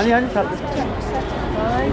हाँ जी हाँ जी sir.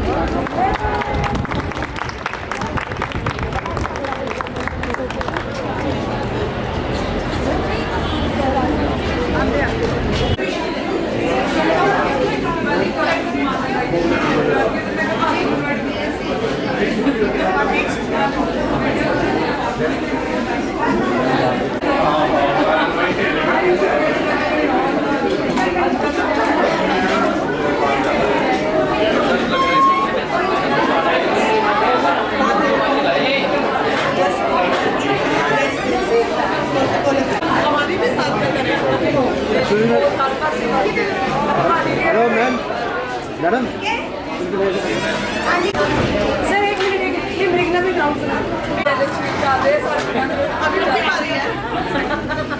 Hello ma'am madam sir एक मिनट ये मेघना भी ग्राउंड सुना अभी रुकी पा रही है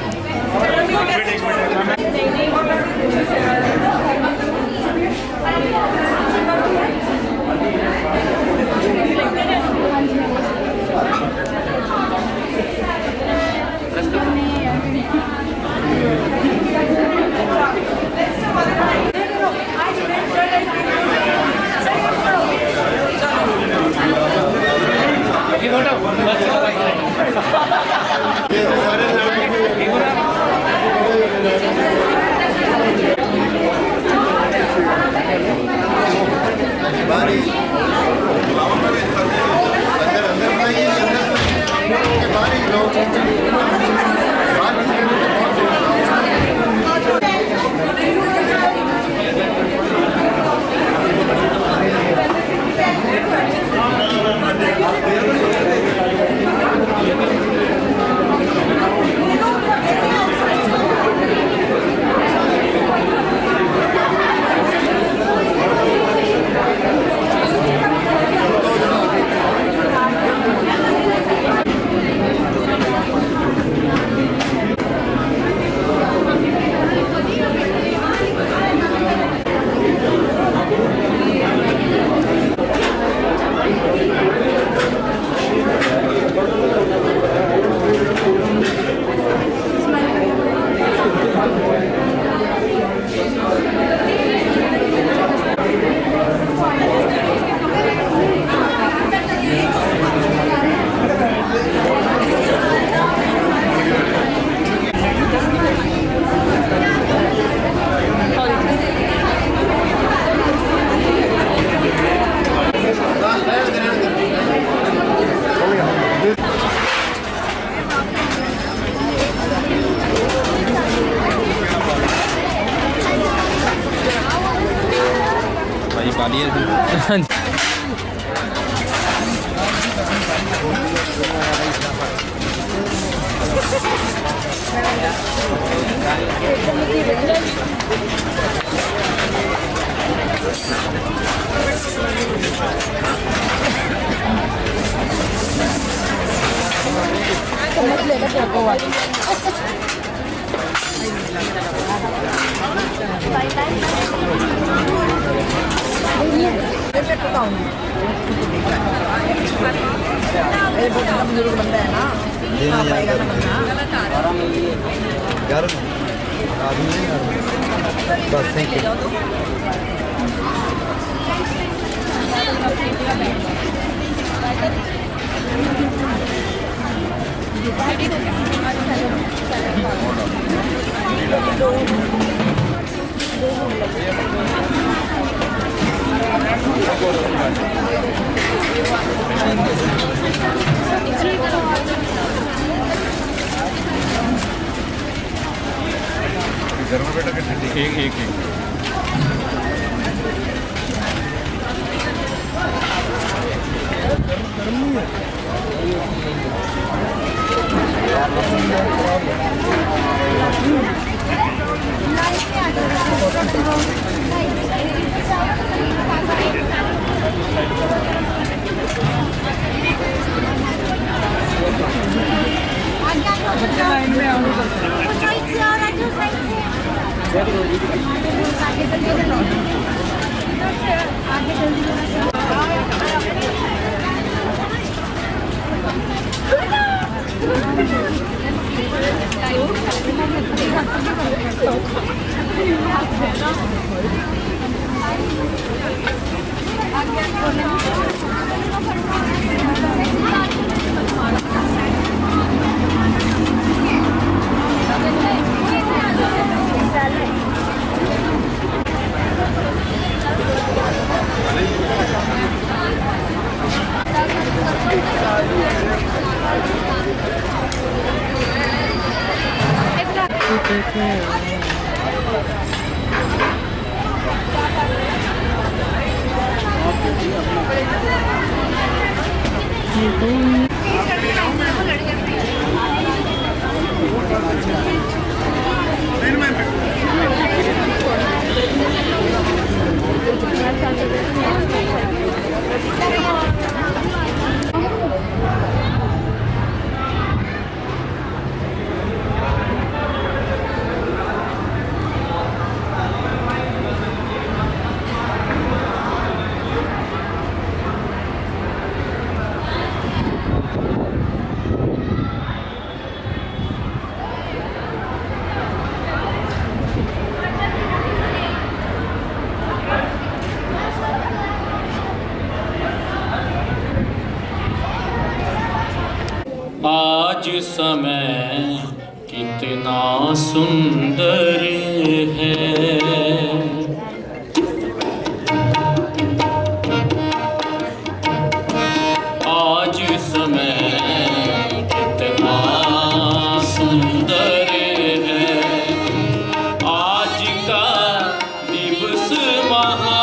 बंदा है ना बस थैंक यू। गर्म बेटा के ठंडी एक एक एक आगे आज समय कितना सुंदर है, आज समय कितना सुंदर है, आज का दिवस महान,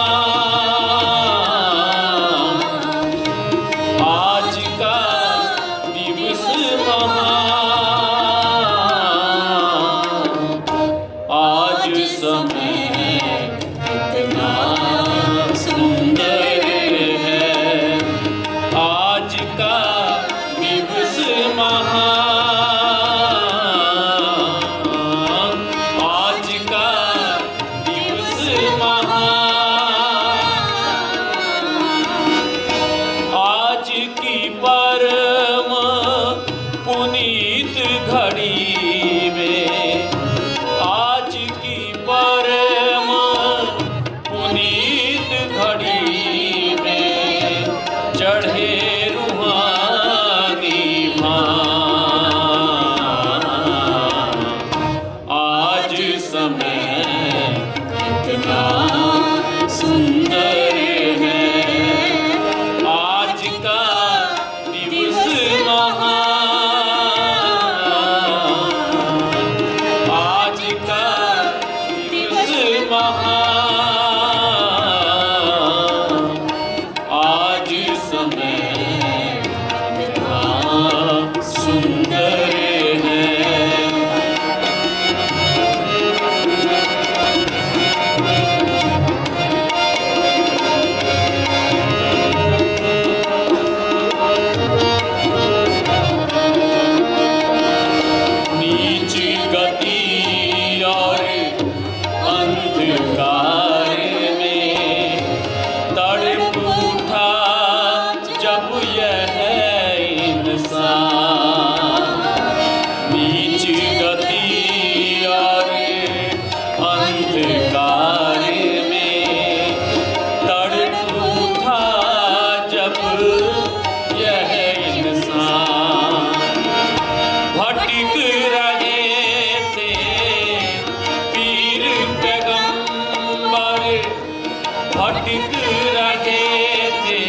आज का दिवस महान, आज समय कितना सुंदर है, आज का दिवस महान, आज का दिवस महान, आज की परम पुनीत घड़ी में, आज की परम पुनीत घड़ी में चढ़े रूहानी भान, आज समय कितना सुंदर है, आज का दिवस महान, आज का दिवस महान, आज समय कितना सुंदर है। नीच गति और अंधकार में तड़प उठा जब यह इंसान, नीच गति और अंधकार में तड़प उठा जब यह इंसान, भटक रहे थे पीर पैगंबर, भटक रहे थे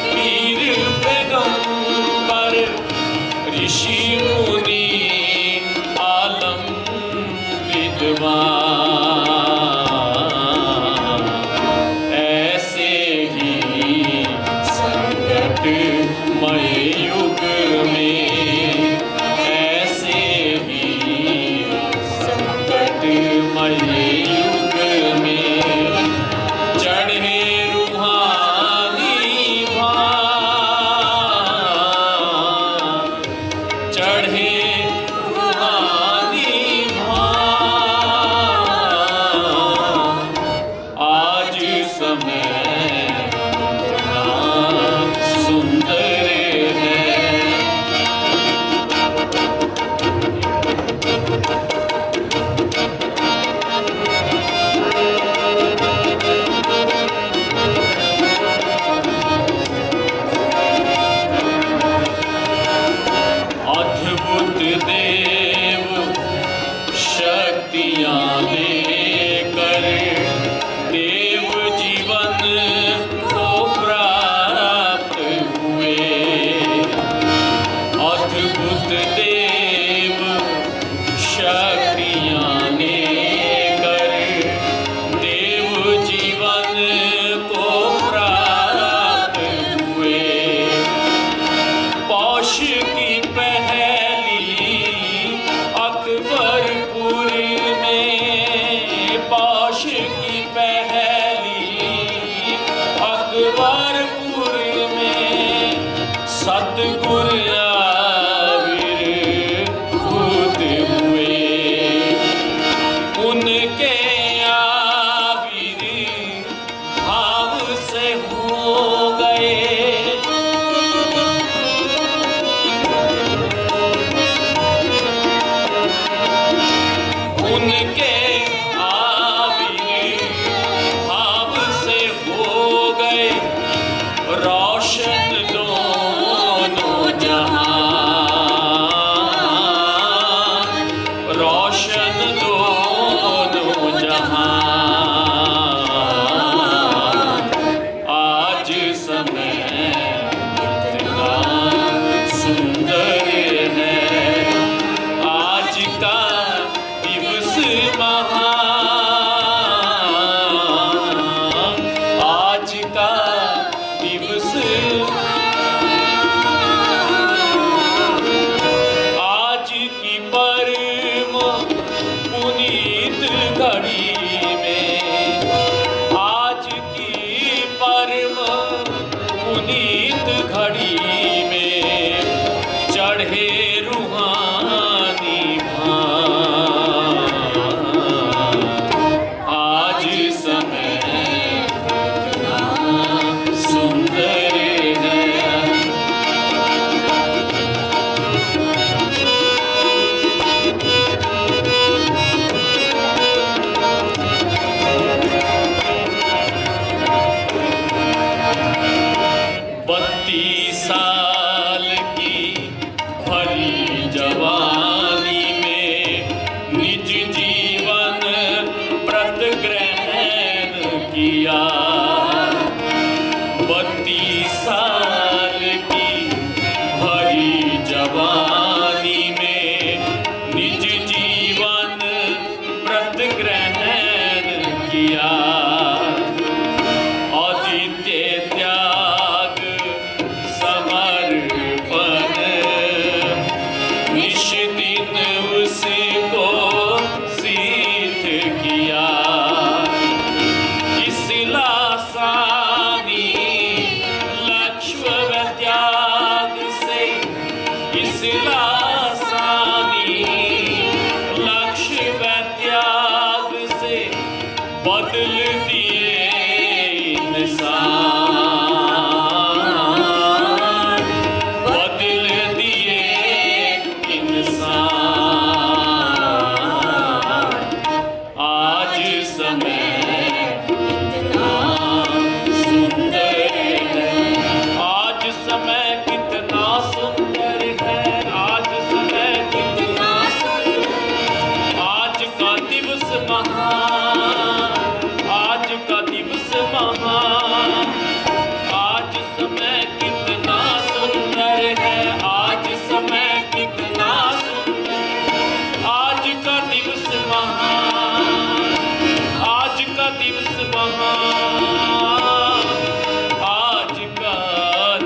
पीर पैगंबर, ऋषि मुनि आलम विद्वान, ऐसे ही संकटमय युग में, ऐसे ही संकटमय युग में चढ़े रूहानी भान, चढ़े रूहानी भान, आज समय कितना सुंदर है, घड़ी में चढ़े रूहानी भान। आज समय कितना सुंदर है। साल की भरी जवानी में निज जीवन व्रत ग्रहण किया। 32 साल की भरी जवानी में निज जीवन व्रत ग्रहण किया। बदल दिए इंसान, बदल दिए इंसान। आज समय कितना सुंदर है। आज समय कितना सुंदर है। आज समय कितना सुंदर। आज का दिवस महान, आज का दिवस महान। आज समय कितना सुंदर है। आज समय कितना सुंदर। आज का दिवस महान, आज का दिवस महान। आज का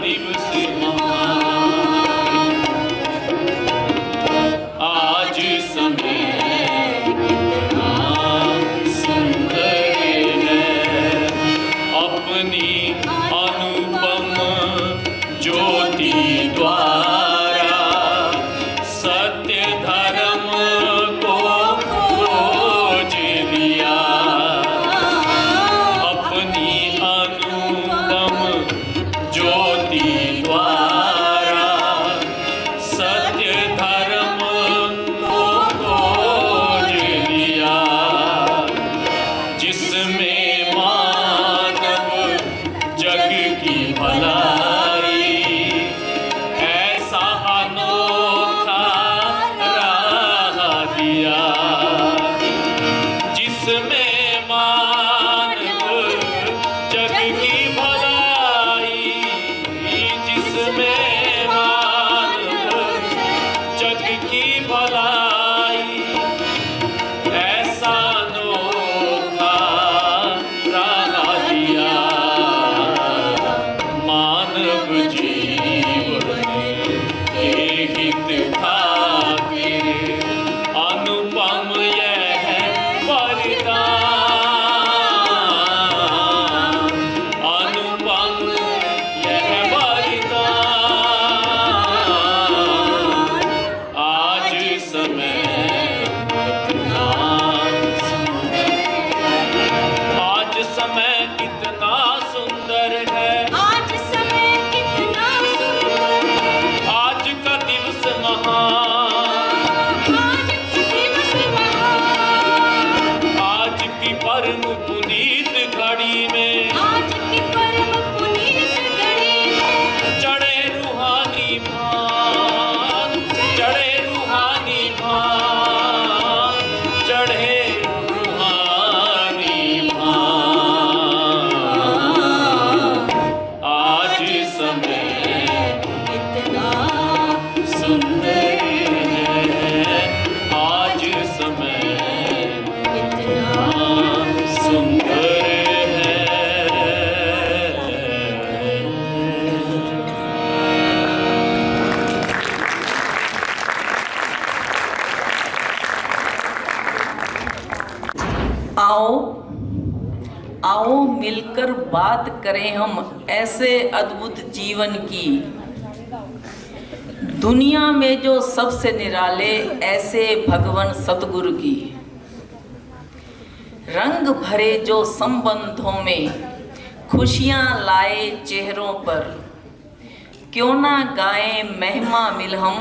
दिवस महान। आज समय अनुपम ज्योति द्वारा सत्य धर्म को खोज लिया। अपनी अनुपम ज्योति द्वारा सत्य धर्म को खोज लिया। जिसमें जग की भलाई ऐसा अनोखा राह दिया। जिसमें मानव जग की भलाई, जिसमें मानव जग की भलाई ऐसा अनोखा राह दिया। मानव जीवन के हित खातिर अनुपम यह वरदान, अनुपम यह वरदान। आज समय कितना सुंदर। आज समय कितना सुंदर है। आज की परम पुनीत घड़ी में, आज की परम पुनीत घड़ी में चढ़े रूहानी भान, चढ़े रूहानी भान, चढ़े रूहानी भान। आज समय कितना सुंदर है। आज समय कितना सुंदर है। आओ आओ मिलकर बात करें हम ऐसे अद्भुत जीवन की, दुनिया में जो सबसे निराले ऐसे भगवान सतगुरु की, रंग भरे जो संबंधों में खुशियां लाए चेहरों पर, क्यों ना गाएं महिमा मिल हम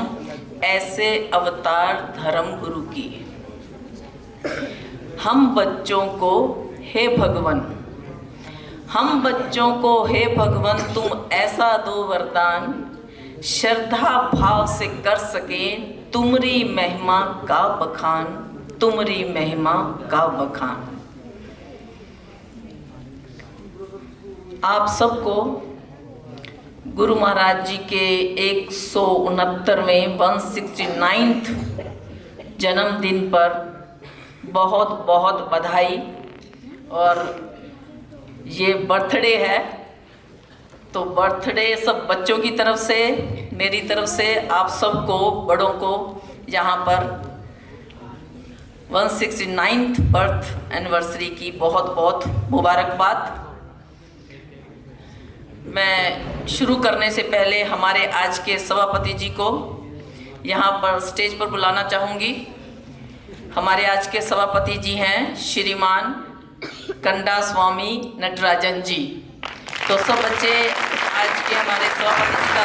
ऐसे अवतार धर्म गुरु की। हम बच्चों को हे भगवान, हम बच्चों को हे भगवान तुम ऐसा दो वरदान, श्रद्धा भाव से कर सकें तुमरी महिमा का बखान, तुमरी महिमा का बखान। आप सबको गुरु महाराज जी के 169वें 169th जन्मदिन पर बहुत बहुत बधाई। और ये बर्थडे है तो बर्थडे सब बच्चों की तरफ से, मेरी तरफ से आप सबको बड़ों को यहाँ पर 169th बर्थ एनिवर्सरी की बहुत बहुत मुबारकबाद। मैं शुरू करने से पहले हमारे आज के सभापति जी को यहाँ पर स्टेज पर बुलाना चाहूँगी। हमारे आज के सभापति जी हैं श्रीमान कंडा स्वामी नटराजन जी। तो सब बच्चे आज के हमारे सभापति जी का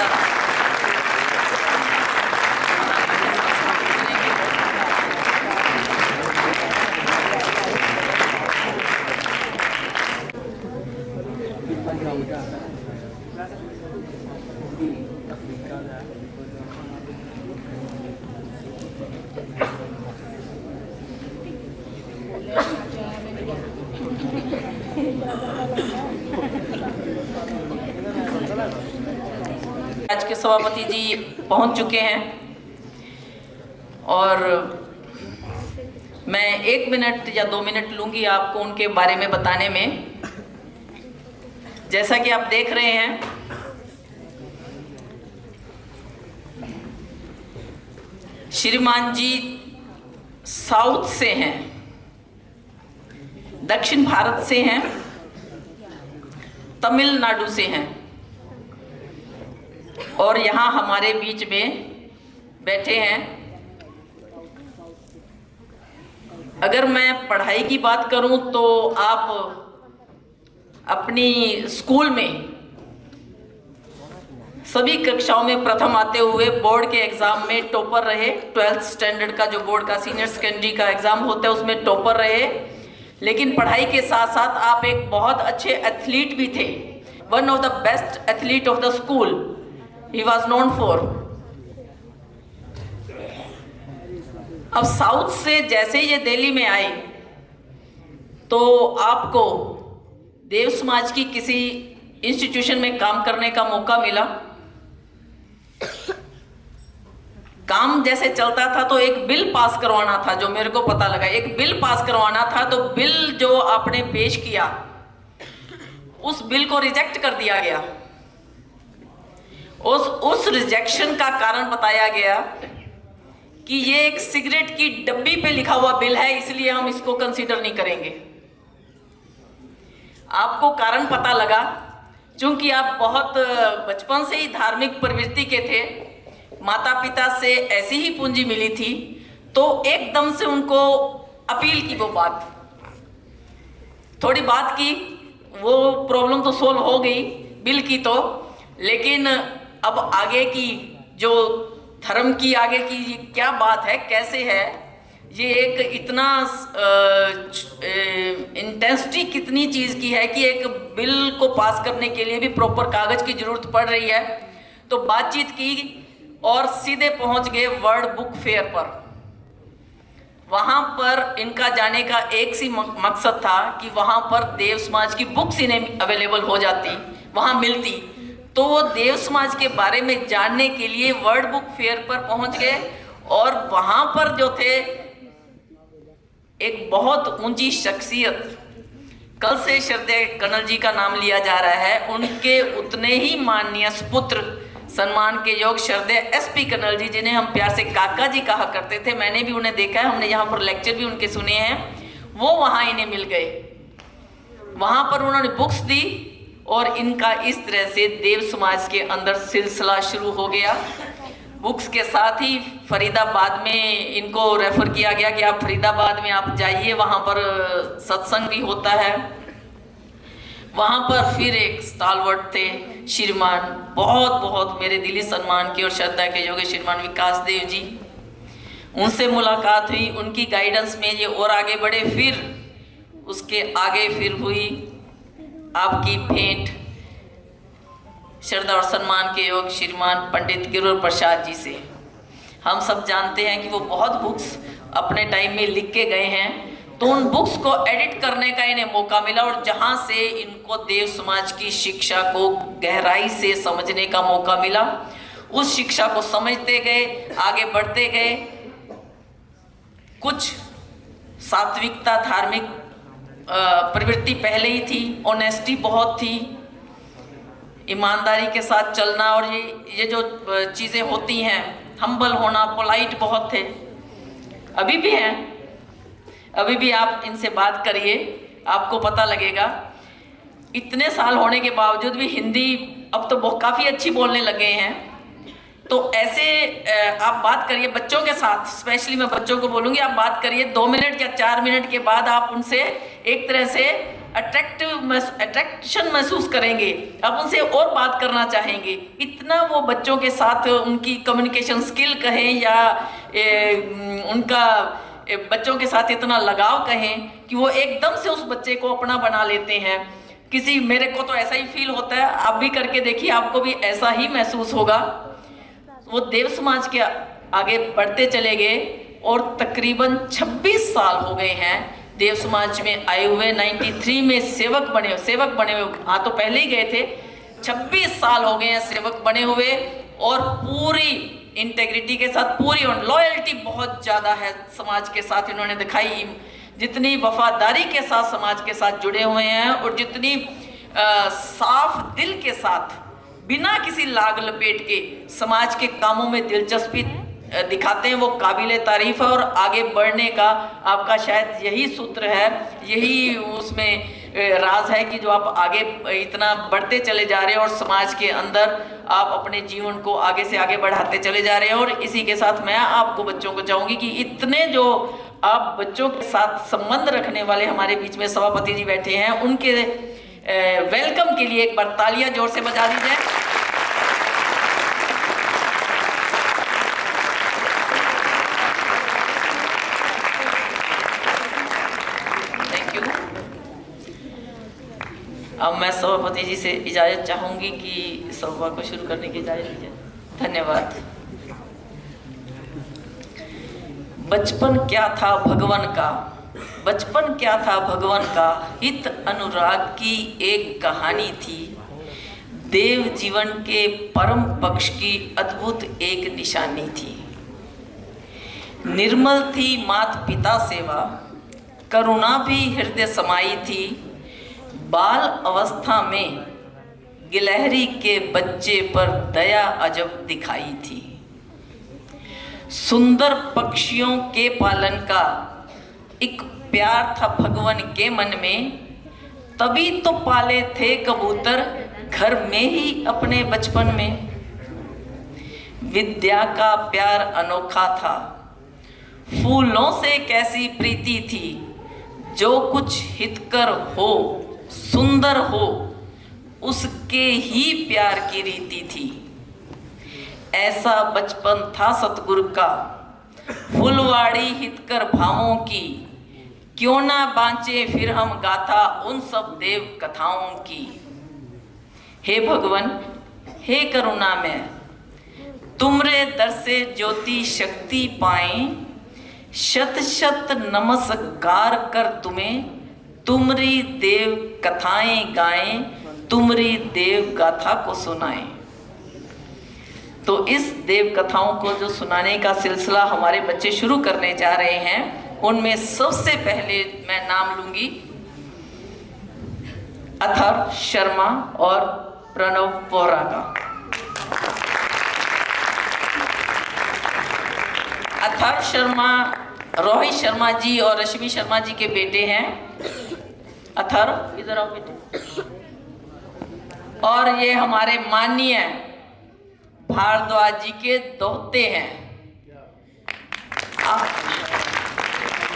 आज के सभापति जी पहुंच चुके हैं और मैं 1 मिनट या 2 मिनट लूंगी आपको उनके बारे में बताने में। जैसा कि आप देख रहे हैं, श्रीमान जी साउथ से हैं, दक्षिण भारत से हैं, तमिलनाडु से हैं और यहाँ हमारे बीच में बैठे हैं। अगर मैं पढ़ाई की बात करूं तो आप अपनी स्कूल में सभी कक्षाओं में प्रथम आते हुए बोर्ड के एग्जाम में टॉपर रहे। 12th स्टैंडर्ड का जो बोर्ड का सीनियर सेकेंडरी का एग्जाम होता है उसमें टॉपर रहे। लेकिन पढ़ाई के साथ साथ आप एक बहुत अच्छे एथलीट भी थे। One of the best athlete of the school he was known for. अब साउथ से जैसे ये दिल्ली में आए तो आपको देव समाज की किसी इंस्टीट्यूशन में काम करने का मौका मिला। काम जैसे चलता था तो एक बिल पास करवाना था, जो मेरे को पता लगा एक बिल पास करवाना था। तो बिल जो आपने पेश किया उस बिल को रिजेक्ट कर दिया गया। उस रिजेक्शन का कारण बताया गया कि ये एक सिगरेट की डब्बी पे लिखा हुआ बिल है, इसलिए हम इसको कंसीडर नहीं करेंगे। आपको कारण पता लगा, क्योंकि आप बहुत बचपन से ही धार्मिक प्रवृत्ति के थे, माता पिता से ऐसी ही पूंजी मिली थी, तो एकदम से उनको अपील की वो बात, थोड़ी बात की, वो प्रॉब्लम तो सोल्व हो गई बिल की तो। लेकिन अब आगे की जो धर्म की आगे की क्या बात है, कैसे है, ये एक इतना इंटेंसिटी कितनी चीज़ की है कि एक बिल को पास करने के लिए भी प्रॉपर कागज की जरूरत पड़ रही है। तो बातचीत की और सीधे पहुंच गए वर्ल्ड बुक फेयर पर। वहाँ पर इनका जाने का एक सी मकसद था कि वहाँ पर देव समाज की बुक्स इन्हें अवेलेबल हो जाती, वहाँ मिलती। तो वो देव समाज के बारे में जानने के लिए वर्ल्ड बुक फेयर पर पहुँच गए और वहाँ पर जो थे एक बहुत ऊंची शख्सियत, कल से श्रद्धेय कनल जी का नाम लिया जा रहा है, उनके उतने ही माननीय सुपुत्र सम्मान के योग श्रद्धेय एसपी कनल जी, जिन्हें हम प्यार से काका जी कहा करते थे। मैंने भी उन्हें देखा है, हमने यहाँ पर लेक्चर भी उनके सुने हैं। वो वहाँ इन्हें मिल गए, वहाँ पर उन्होंने बुक्स दी और इनका इस तरह से देव समाज के अंदर सिलसिला शुरू हो गया। बुक्स के साथ ही फरीदाबाद में इनको रेफर किया गया कि आप फरीदाबाद में आप जाइए, वहाँ पर सत्संग भी होता है। वहाँ पर फिर एक स्टालवर्ट थे श्रीमान, बहुत बहुत मेरे दिली सम्मान के और श्रद्धा के योग्य श्रीमान विकास देव जी। उनसे मुलाकात हुई, उनकी गाइडेंस में ये और आगे बढ़े। फिर उसके आगे फिर हुई आपकी भेंट श्रद्धा और सम्मान के योग श्रीमान पंडित गिरिवर प्रसाद जी से। हम सब जानते हैं कि वो बहुत बुक्स अपने टाइम में लिख के गए हैं, तो उन बुक्स को एडिट करने का इन्हें मौका मिला और जहाँ से इनको देव समाज की शिक्षा को गहराई से समझने का मौका मिला, उस शिक्षा को समझते गए, आगे बढ़ते गए। कुछ सात्विकता, धार्मिक प्रवृत्ति पहले ही थी, ऑनेस्टी बहुत थी, ईमानदारी के साथ चलना, और ये जो चीज़ें होती हैं, हम्बल होना, पोलाइट बहुत थे, अभी भी हैं। अभी भी आप इनसे बात करिए, आपको पता लगेगा। इतने साल होने के बावजूद भी हिंदी अब तो बहुत काफ़ी अच्छी बोलने लगे हैं। तो ऐसे आप बात करिए बच्चों के साथ, स्पेशली मैं बच्चों को बोलूँगी, आप बात करिए 2 मिनट या 4 मिनट के बाद आप उनसे एक तरह से अट्रैक्शन महसूस करेंगे, आप उनसे और बात करना चाहेंगे। इतना वो बच्चों के साथ उनकी कम्युनिकेशन स्किल कहें या उनका बच्चों के साथ इतना लगाव कहें कि वो एकदम से उस बच्चे को अपना बना लेते हैं। मेरे को तो ऐसा ही फील होता है, आप भी करके देखिए, आपको भी ऐसा ही महसूस होगा। वो देव समाज के आगे बढ़ते चले गए और तकरीबन 26 साल हो गए हैं देव समाज में आए हुए। 93 में सेवक बने हुए, हाँ तो पहले ही गए थे। 26 साल हो गए हैं सेवक बने हुए, और पूरी इंटेग्रिटी के साथ, पूरी लॉयल्टी बहुत ज़्यादा है समाज के साथ इन्होंने दिखाई। जितनी वफादारी के साथ समाज के साथ जुड़े हुए हैं और जितनी साफ दिल के साथ, बिना किसी लाग लपेट के समाज के कामों में दिलचस्पी दिखाते हैं, वो काबिले तारीफ है। और आगे बढ़ने का आपका शायद यही सूत्र है, यही उसमें राज है कि जो आप आगे इतना बढ़ते चले जा रहे हैं और समाज के अंदर आप अपने जीवन को आगे से आगे बढ़ाते चले जा रहे हैं। और इसी के साथ मैं आपको बच्चों को चाहूँगी कि इतने जो आप बच्चों के साथ संबंध रखने वाले हमारे बीच में सभापति जी बैठे हैं, उनके वेलकम के लिए एक बार तालियां जोर से बजा दीजिए। Thank you. अब मैं सभापति जी से इजाजत चाहूंगी कि सभा को शुरू करने की इजाजत दीजिए। धन्यवाद। बचपन क्या था भगवान का, बचपन क्या था भगवान का, हित अनुराग की एक कहानी थी। देव जीवन के परम पक्ष की अद्भुत एक निशानी थी। निर्मल थी मात पिता सेवा, करुणा भी हृदय समाई थी। बाल अवस्था में गिलहरी के बच्चे पर दया अजब दिखाई थी। सुंदर पक्षियों के पालन का एक प्यार था भगवान के मन में, तभी तो पाले थे कबूतर घर में ही अपने बचपन में। विद्या का प्यार अनोखा था, फूलों से कैसी प्रीति थी। जो कुछ हितकर हो, सुंदर हो, उसके ही प्यार की रीति थी। ऐसा बचपन था सतगुरु का, फुलवाड़ी हितकर भावों की। क्यों ना बांचे फिर हम गाथा उन सब देव कथाओं की। हे भगवान, हे करुणा में, तुमरे दर से ज्योति शक्ति पाएं। शत शत नमस्कार कर तुम्हें, तुमरी देव कथाएं गाएं, तुमरी देव गाथा को सुनाएं। तो इस देव कथाओं को जो सुनाने का सिलसिला हमारे बच्चे शुरू करने जा रहे हैं, उनमें सबसे पहले मैं नाम लूंगी अथर्व शर्मा और प्रणव बोहरा का। अथर्व शर्मा रोहित शर्मा जी और रश्मि शर्मा जी के बेटे हैं। अथर्व इधर आओ बेटे। और ये हमारे माननीय भारद्वाज जी के दोहते हैं।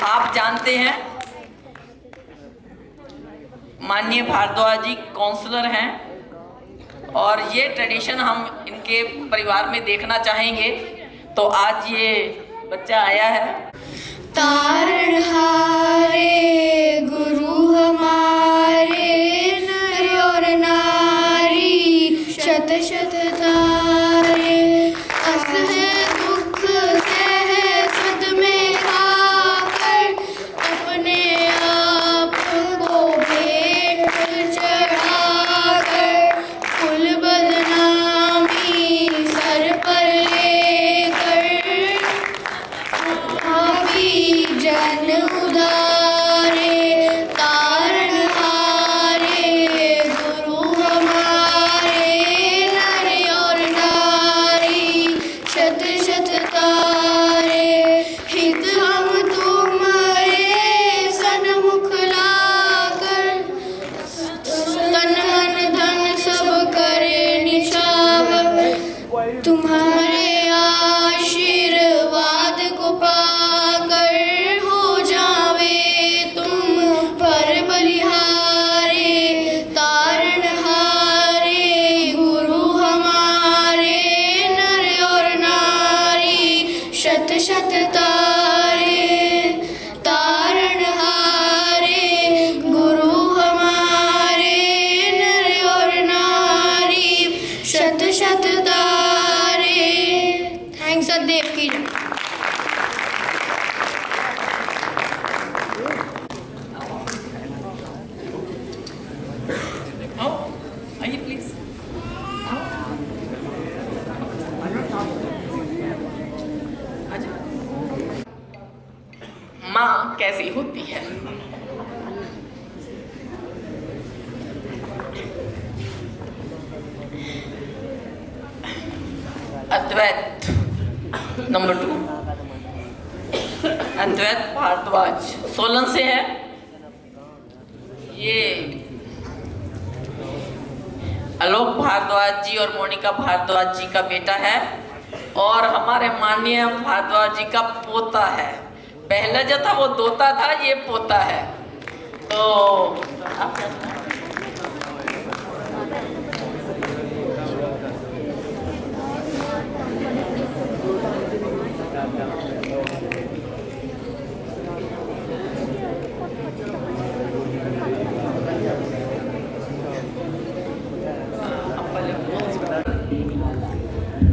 आप जानते हैं माननीय भारद्वाज जी काउंसलर हैं और ये ट्रेडिशन हम इनके परिवार में देखना चाहेंगे। तो आज ये बच्चा आया है। तारणहारे गुरु हमारे, नर और नारी शत शत तारे, असह दुख सह सद में आकर, अपने आप को भेंट चढ़ाकर, कुल बदनामी सर पर लेकर, जन उदारे तारणहारे गुरु हमारे, नर और नारी शत शत तारे, हित हम तुम्हारे सन्मुख लाकर, तन मन धन सब करे निछावर, तुम्हारे आशीर्वाद को पाकर हो जावे तुम पर बलिहारे, तारणहारे गुरु हमारे, नर और नारी शत शत तारे, तारणहारे गुरु हमारे, नर और नारी शत शत तारे। थैंक्स सदैव की। आइए प्लीज। माँ कैसी होती है? अद्वैत नंबर 2, अद्वैत भारद्वाज सोलन से है। ये आलोक भारद्वाज जी और मोनिका भारद्वाज जी का बेटा है और हमारे माननीय भारद्वाज जी का पोता है। पहले जो था वो दोता था, ये पोता है। तो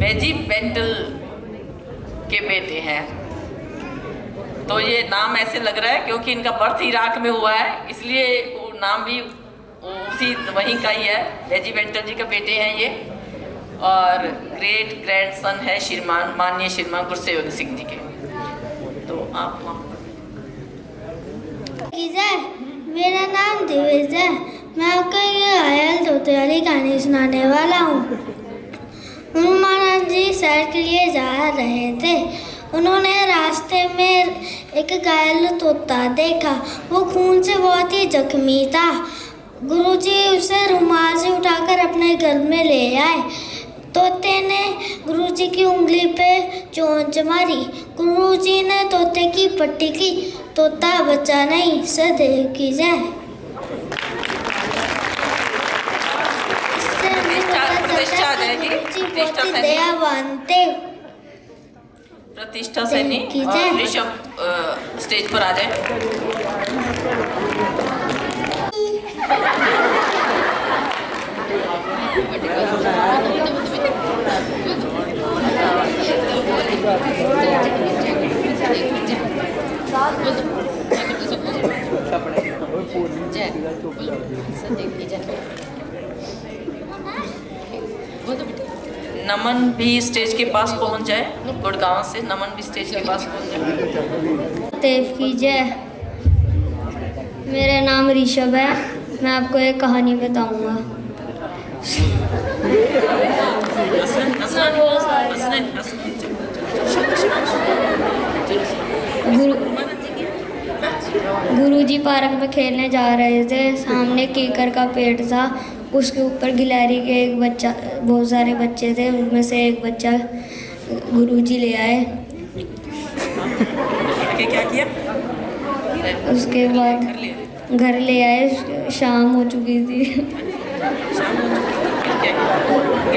बेजी बेंटल के बेटे हैं। तो ये नाम ऐसे लग रहा है क्योंकि इनका बर्थ इराक में हुआ है, इसलिए वो नाम भी उसी वहीं का ही है। बेजी बेंटल जी के बेटे हैं ये और ग्रेट ग्रैंडसन है श्रीमान माननीय श्रीमान गुरसेवक सिंह जी के। तो आप मेरा नाम दिवेश है। मैं आपको ये घायल तोते वाली कहानी सुनाने वाला हूँ। हनुमान जी सैर के लिए जा रहे थे। उन्होंने रास्ते में एक घायल तोता देखा। वो खून से बहुत ही जख्मी था। गुरुजी उसे रुमाल से उठाकर अपने घर में ले आए। तोते ने गुरुजी की उंगली पे चोंच मारी। गुरुजी ने तोते की पट्टी की। तोता बचा नहीं, सदैव की जय। प्रतिष्ठा से नहीं और ऋषभ स्टेज पर आ जाए। नमन भी स्टेज के पास पहुंच जाए। गुड़गांव से नमन भी स्टेज के पास पहुंच जाए। देव की जय। मेरा नाम ऋषभ है। मैं आपको एक कहानी बताऊंगा। गुरुजी पार्क में खेलने जा रहे थे। सामने कीकर का पेड़ था। उसके ऊपर गिलहरी के एक बच्चा, बहुत सारे बच्चे थे, उनमें से एक बच्चा गुरुजी ले आए। क्या किया? उसके बाद घर ले आए, शाम हो चुकी थी।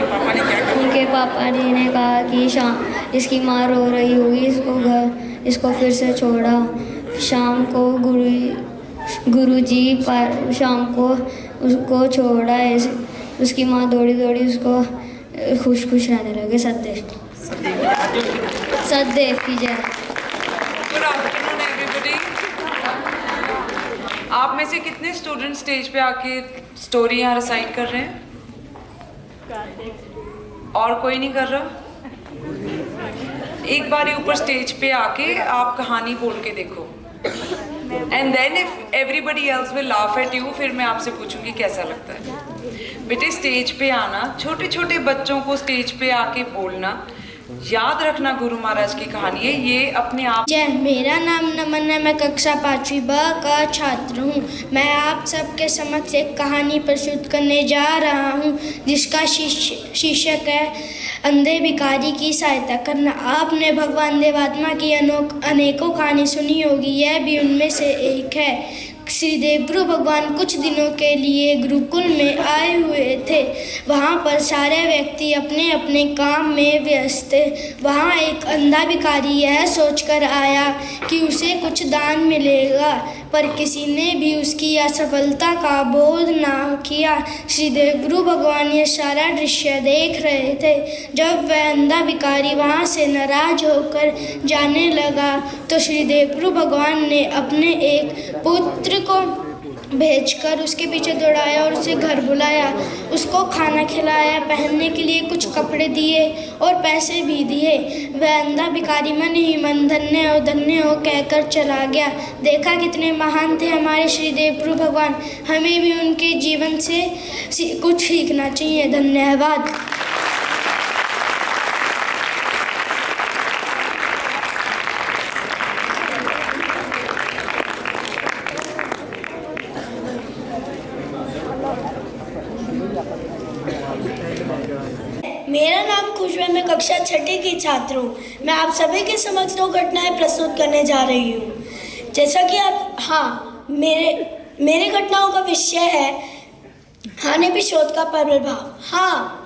पापा ने क्या कहा? उनके पापा जी ने कहा कि इसकी माँ रो रही होगी, इसको फिर से छोड़ा। शाम को गुरुजी शाम को उसको छोड़ा। उसकी माँ दौड़ी दौड़ी उसको खुश खुश रहने लगे। सतदेव की जय। Good afternoon everybody. आप में से कितने स्टूडेंट स्टेज पे आके स्टोरी यहाँ रिसाइट कर रहे हैं? और कोई नहीं कर रहा? एक बार ऊपर स्टेज पे आके आप कहानी बोल के देखो, and then if everybody else will laugh at you, फिर मैं आपसे पूछूंगी कैसा लगता है। बेटे स्टेज पे आना, छोटे छोटे बच्चों को स्टेज पे आके बोलना, याद रखना गुरु महाराज की कहानी है, ये अपने आप। जय, मेरा नाम नमन है, मैं कक्षा 5वीं ब का छात्र हूँ। मैं आप सबके समक्ष एक कहानी प्रस्तुत करने जा रहा हूँ जिसका शीर्षक है अंधे भिखारी की सहायता करना। आपने भगवान देवात्मा की अनेकों कहानी सुनी होगी, यह भी उनमें से एक है। श्री देवगुरु भगवान कुछ दिनों के लिए गुरुकुल में आए हुए थे। वहाँ पर सारे व्यक्ति अपने अपने काम में व्यस्त थे। वहाँ एक अंधा भिखारी यह सोचकर आया कि उसे कुछ दान मिलेगा, पर किसी ने भी उसकी असफलता का बोध ना किया। श्री देवगुरु भगवान ये सारा दृश्य देख रहे थे। जब वह अंधा भिखारी वहाँ से नाराज होकर जाने लगा तो श्री देवगुरु भगवान ने अपने एक पुत्र को भेजकर उसके पीछे दौड़ाया और उसे घर बुलाया। उसको खाना खिलाया, पहनने के लिए कुछ कपड़े दिए और पैसे भी दिए। वह अंधा भिखारी मन ही मन धन्य हो कहकर चला गया। देखा कितने महान थे हमारे श्री देवगुरु भगवान, हमें भी उनके जीवन से कुछ सीखना चाहिए। धन्यवाद। मेरा नाम खुशबू है, मैं कक्षा 6ठी की छात्र हूँ। मैं आप सभी के समक्ष 2 घटनाएं प्रस्तुत करने जा रही हूँ। जैसा कि आप मेरे घटनाओं का विषय है हानि-प्रतिशोध का प्रबल भाव।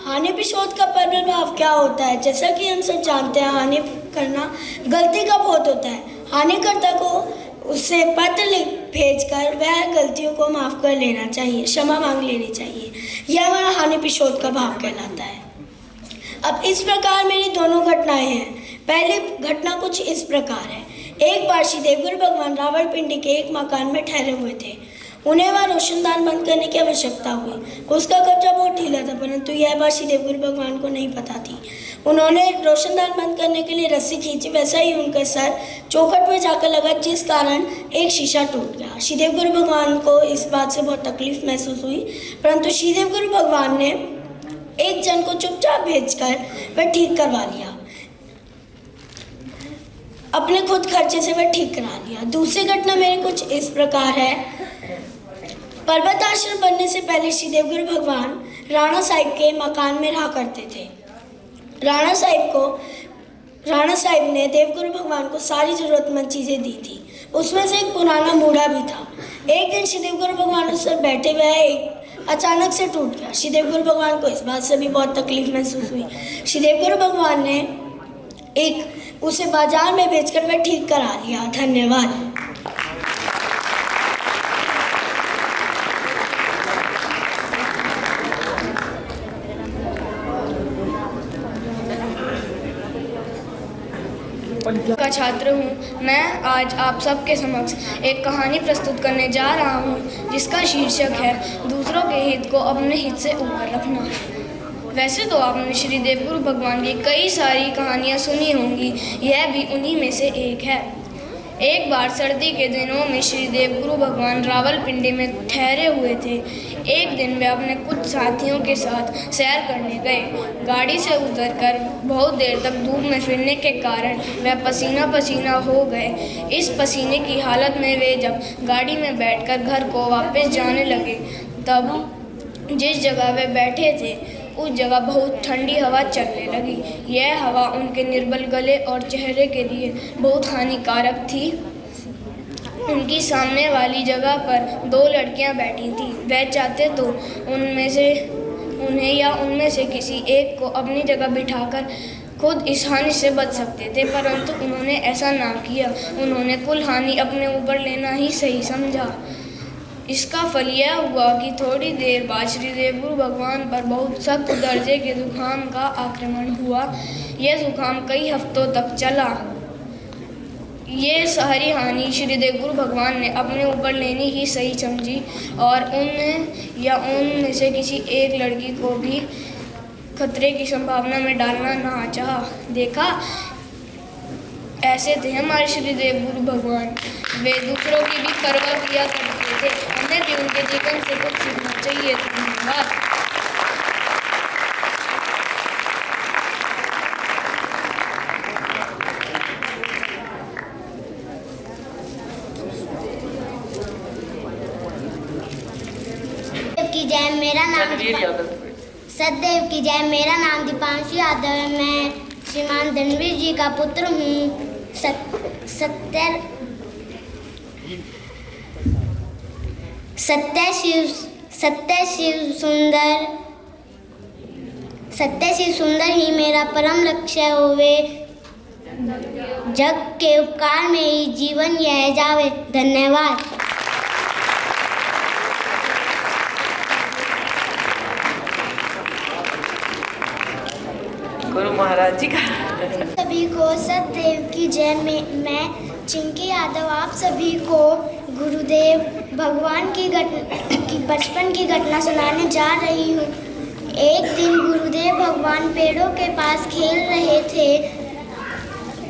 हानि-प्रतिशोध का प्रबल भाव क्या होता है? जैसा कि हम सब जानते हैं, हानि करना गलती का बहुत होता है। हानिकर्ता को उससे पत्र भेजकर वह गलतियों को माफ़ कर लेना चाहिए, क्षमा मांग लेनी चाहिए। यह हमारा हानि-प्रतिशोध का भाव कहलाता है। अब इस प्रकार मेरी दोनों घटनाएं हैं। पहली घटना कुछ इस प्रकार है। एक बार श्री देवगुरु भगवान रावलपिंडी के एक मकान में ठहरे हुए थे। उन्हें वहाँ रोशनदान बंद करने की आवश्यकता हुई। उसका कब्जा बहुत ढीला था, परंतु यह बात श्री देवगुरु भगवान को नहीं पता थी। उन्होंने रोशनदान बंद करने के लिए रस्सी खींची, वैसा ही उनका सर चौखट में जाकर लगा, जिस कारण एक शीशा टूट गया। श्री देवगुरु भगवान को इस बात से बहुत तकलीफ महसूस हुई, परंतु श्री देवगुरु भगवान ने एक जन को चुपचाप भेजकर वह ठीक करवा लिया। अपने खुद खर्चे से वह ठीक करा लिया। दूसरी घटना मेरे कुछ इस प्रकार है। पर्वत आश्रम बनने से पहले श्री देवगुरु भगवान राणा साहिब के मकान में रहा करते थे। राणा साहिब ने देवगुरु भगवान को सारी जरूरतमंद चीज़ें दी थी। उसमें से एक पुराना मूढ़ा भी था। एक दिन श्री देवगुरु भगवान उस पर बैठे हुए अचानक से टूट गया। श्री देवगुरु भगवान को इस बात से भी बहुत तकलीफ महसूस हुई। श्री देवगुरु भगवान ने उसे बाजार में बेचकर वह ठीक करा लिया। धन्यवाद। का छात्र हूँ। मैं आज आप सबके समक्ष एक कहानी प्रस्तुत करने जा रहा हूँ जिसका शीर्षक है दूसरों के हित को अपने हित से ऊपर रखना। वैसे तो आपने श्री देवगुरु भगवान की कई सारी कहानियाँ सुनी होंगी, यह भी उन्हीं में से एक है। एक बार सर्दी के दिनों में श्री देवगुरु भगवान रावलपिंडी में ठहरे हुए थे। एक दिन वे अपने कुछ साथियों के साथ सैर करने गए। गाड़ी से उतरकर बहुत देर तक धूप में फिरने के कारण वे पसीना पसीना हो गए। इस पसीने की हालत में वे जब गाड़ी में बैठकर घर को वापस जाने लगे, तब जिस जगह वे बैठे थे उस जगह बहुत ठंडी हवा चलने लगी। यह हवा उनके निर्बल गले और चेहरे के लिए बहुत हानिकारक थी। उनकी सामने वाली जगह पर 2 लड़कियां बैठी थीं। वह चाहते तो उनमें से किसी एक को अपनी जगह बिठाकर खुद इस हानि से बच सकते थे, परंतु उन्होंने ऐसा ना किया। उन्होंने कुल हानि अपने ऊपर लेना ही सही समझा। इसका फल यह हुआ कि थोड़ी देर बाद श्री देवगुरु भगवान पर बहुत सख्त दर्जे के जुकाम का आक्रमण हुआ। यह जुकाम कई हफ्तों तक चला। ये सारी हानि श्री देवगुरु भगवान ने अपने ऊपर लेनी ही सही समझी और उनमें से किसी एक लड़की को भी खतरे की संभावना में डालना ना चाहा। देखा, ऐसे थे हमारे श्री देवगुरु भगवान। वे दूसरों की भी परवाह किया करते थे। हमें भी उनके जीवन से कुछ सीखना चाहिए। धन्यवाद। की जय। मेरा नाम सतदेव की जय। मेरा नाम दीपांशु यादव है। मैं श्रीमान धनवीर जी का पुत्र हूँ। सत्य शिव सुंदर ही मेरा परम लक्ष्य होवे। जग के उपकार में ही जीवन यह जावे। धन्यवाद। गुरु महाराज जी का सभी को सतदेव की जय। मैं चिंकी यादव आप सभी को गुरुदेव भगवान की बचपन की घटना सुनाने जा रही हूँ। एक दिन गुरुदेव भगवान पेड़ों के पास खेल रहे थे।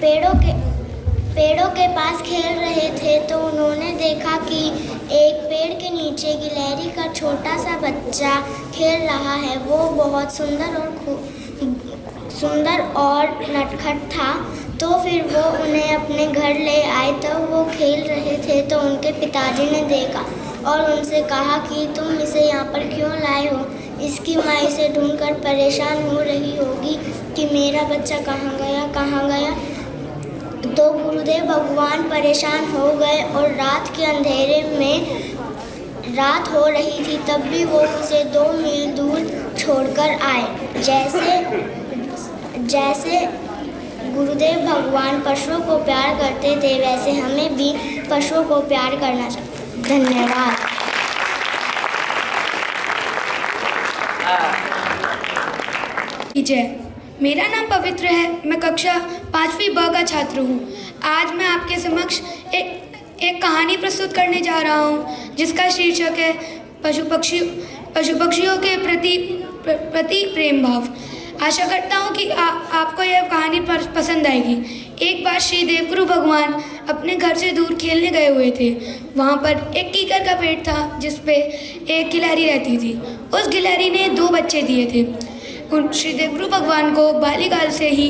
पेड़ों के पास खेल रहे थे तो उन्होंने देखा कि एक पेड़ के नीचे गिलहरी का छोटा सा बच्चा खेल रहा है। वो बहुत सुंदर और नटखट था। तो फिर वो उन्हें अपने घर ले आए। तब वो खेल रहे थे तो उनके पिताजी ने देखा और उनसे कहा कि तुम इसे यहाँ पर क्यों लाए हो। इसकी माँ इसे ढूंढकर परेशान हो रही होगी कि मेरा बच्चा कहाँ गया। तो गुरुदेव भगवान परेशान हो गए और रात के अंधेरे में रात हो रही थी तब भी वो उसे 2 मील दूर छोड़कर आए। जैसे गुरुदेव भगवान पशुओं को प्यार करते थे वैसे हमें भी पशुओं को प्यार करना चाहिए। धन्यवाद। जय। मेरा नाम पवित्र है। मैं कक्षा 5वीं ब का छात्र हूँ। आज मैं आपके समक्ष एक कहानी प्रस्तुत करने जा रहा हूँ जिसका शीर्षक है पशु पक्षियों के प्रति प्रेम भाव। आशा करता हूँ कि आपको यह कहानी पसंद आएगी। एक बार श्री देवगुरु भगवान अपने घर से दूर खेलने गए हुए थे। वहाँ पर एक कीकर का पेड़ था जिस पे एक गिलहरी रहती थी। उस गिलहरी ने 2 बच्चे दिए थे। उन श्री देवगुरु भगवान को बाल्यकाल से ही